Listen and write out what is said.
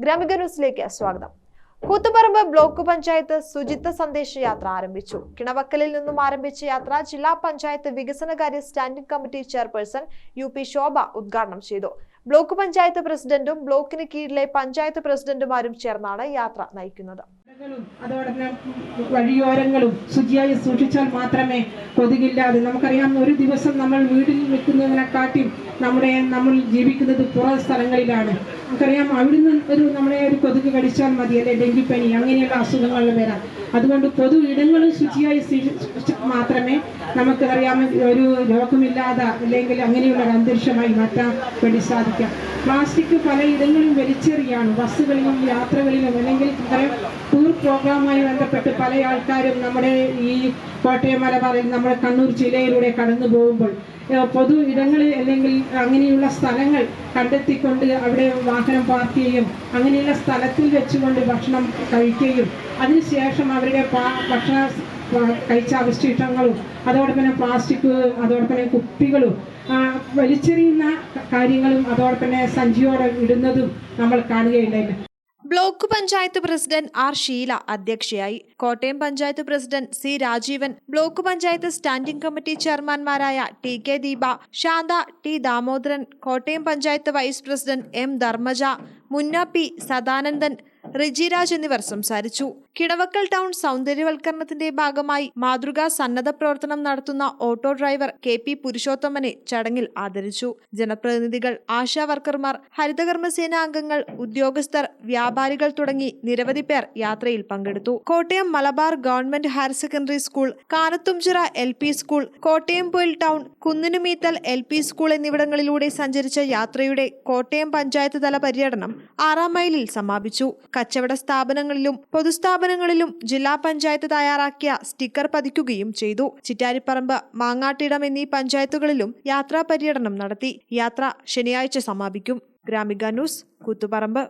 ഗ്രാമിക ന്യൂസിലേക്ക് സ്വാഗതം. കൂത്തുപറമ്പ് ബ്ലോക്ക് പഞ്ചായത്ത് ശുചിത്വ സന്ദേശ യാത്ര ആരംഭിച്ചു. കിണവക്കലിൽ നിന്നും ആരംഭിച്ച യാത്ര ജില്ലാ പഞ്ചായത്ത് വികസനകാര്യ standing committee chairperson UP Shobha ഉദ്ഘാടനം ചെയ്തു. ബ്ലോക്ക് പഞ്ചായത്ത് പ്രസിഡന്റും ബ്ലോക്കിന് കീഴിലെ പഞ്ചായത്ത് പ്രസിഡന്റുമാരും ചേർന്നാണ് യാത്ര നയിക്കുന്നത്. അതോടൊപ്പം വഴിയോരങ്ങളും ശുചിയായി സൂക്ഷിച്ചാൽ മാത്രമേ കൊതുകില്ലാതെ, നമുക്കറിയാം ഒരു ദിവസം നമ്മൾ വീട്ടിൽ നിൽക്കുന്നതിനെക്കാട്ടിയും നമ്മൾ ജീവിക്കുന്നത് പുറം സ്ഥലങ്ങളിലാണ്. നമുക്കറിയാം അവിടുന്ന് നമ്മളെ ഒരു കൊതുക് കടിച്ചാൽ മതി, അല്ലെ ഡെങ്കിപ്പനി അങ്ങനെയുള്ള അസുഖങ്ങൾ വരാം. അതുകൊണ്ട് പൊതു ഇടങ്ങളും ശുചിയായി മാത്രമേ നമുക്കറിയാം ഒരു രോഗമില്ലാതെ അല്ലെങ്കിൽ അങ്ങനെയുള്ള ഒരു അന്തരീക്ഷമായി മാറ്റാൻ വേണ്ടി സാധിക്കാം. പ്ലാസ്റ്റിക് പലയിടങ്ങളിലും വലിച്ചെറിയാണ്, ബസ്സുകളിലും യാത്രകളിലും അല്ലെങ്കിൽ ടൂർ പ്രോഗ്രാമുമായി ബന്ധപ്പെട്ട് പല ആൾക്കാരും നമ്മുടെ ഈ കോട്ടയം മലബാറിൽ നമ്മുടെ കണ്ണൂർ ജില്ലയിലൂടെ കടന്നു പോകുമ്പോൾ പൊതു ഇടങ്ങളിൽ അല്ലെങ്കിൽ അങ്ങനെയുള്ള സ്ഥലങ്ങൾ കണ്ടെത്തിക്കൊണ്ട് അവിടെ വാഹനം പാർക്ക് ചെയ്യുകയും അങ്ങനെയുള്ള സ്ഥലത്തിൽ വെച്ചുകൊണ്ട് ഭക്ഷണം കഴിക്കുകയും അതിനുശേഷം അവരുടെ ഭക്ഷണ കഴിച്ച അവശിഷ്ടങ്ങളും അതോടൊപ്പം തന്നെ പ്ലാസ്റ്റിക് അതോടൊപ്പം തന്നെ കുപ്പികളും വലിച്ചെറിയുന്ന കാര്യങ്ങളും അതോടൊപ്പം തന്നെ സഞ്ചിയോടെ ഇടുന്നതും നമ്മൾ കാണുകയുണ്ടായിരുന്നു. Block panchayat president R. Sheela അധ്യക്ഷയായി. Kottayam panchayat president C. Rajeevan, block panchayat standing committee ചെയർമാൻമാരായ TK Deepa, Shantha T. Damodaran, Kottayam panchayat vice president M. Dharmaja, Munna P. Sadanandan, Rijiraj എന്നിവർ സംസാരിച്ചു. കിടവക്കൽ ടൗൺ സൗന്ദര്യവൽക്കരണത്തിന്റെ ഭാഗമായി മാതൃകാ സന്നദ്ധ പ്രവർത്തനം നടത്തുന്ന ഓട്ടോ ഡ്രൈവർ KP പുരുഷോത്തമനെ ചടങ്ങിൽ ആദരിച്ചു. ജനപ്രതിനിധികൾ, ആശാ വർക്കർമാർ, ഹരിതകർമ്മസേന അംഗങ്ങൾ, ഉദ്യോഗസ്ഥർ, വ്യാപാരികൾ തുടങ്ങി നിരവധി പേർ യാത്രയിൽ പങ്കെടുത്തു. Kottayam Malabar government higher secondary school, Kanathumchira LP school, Kottayam Poyil town, Kunninumeethal LP school എന്നിവിടങ്ങളിലൂടെ സഞ്ചരിച്ച യാത്രയുടെ കോട്ടയം പഞ്ചായത്ത് തല പര്യടനം 6-ാം മൈലിൽ സമാപിച്ചു. കച്ചവട സ്ഥാപനങ്ങളിലും പൊതുസ്ഥാപനങ്ങളിലും ജില്ലാ പഞ്ചായത്ത് തയ്യാറാക്കിയ സ്റ്റിക്കർ പതിക്കുകയും ചെയ്തു. ചിറ്റാരിപ്പറമ്പ്, മാങ്ങാട്ടിടം എന്നീ പഞ്ചായത്തുകളിലും യാത്രാ പര്യടനം നടത്തി. യാത്ര ശനിയാഴ്ച സമാപിക്കും. ഗ്രാമിക ന്യൂസ്, കൂത്തുപറമ്പ്.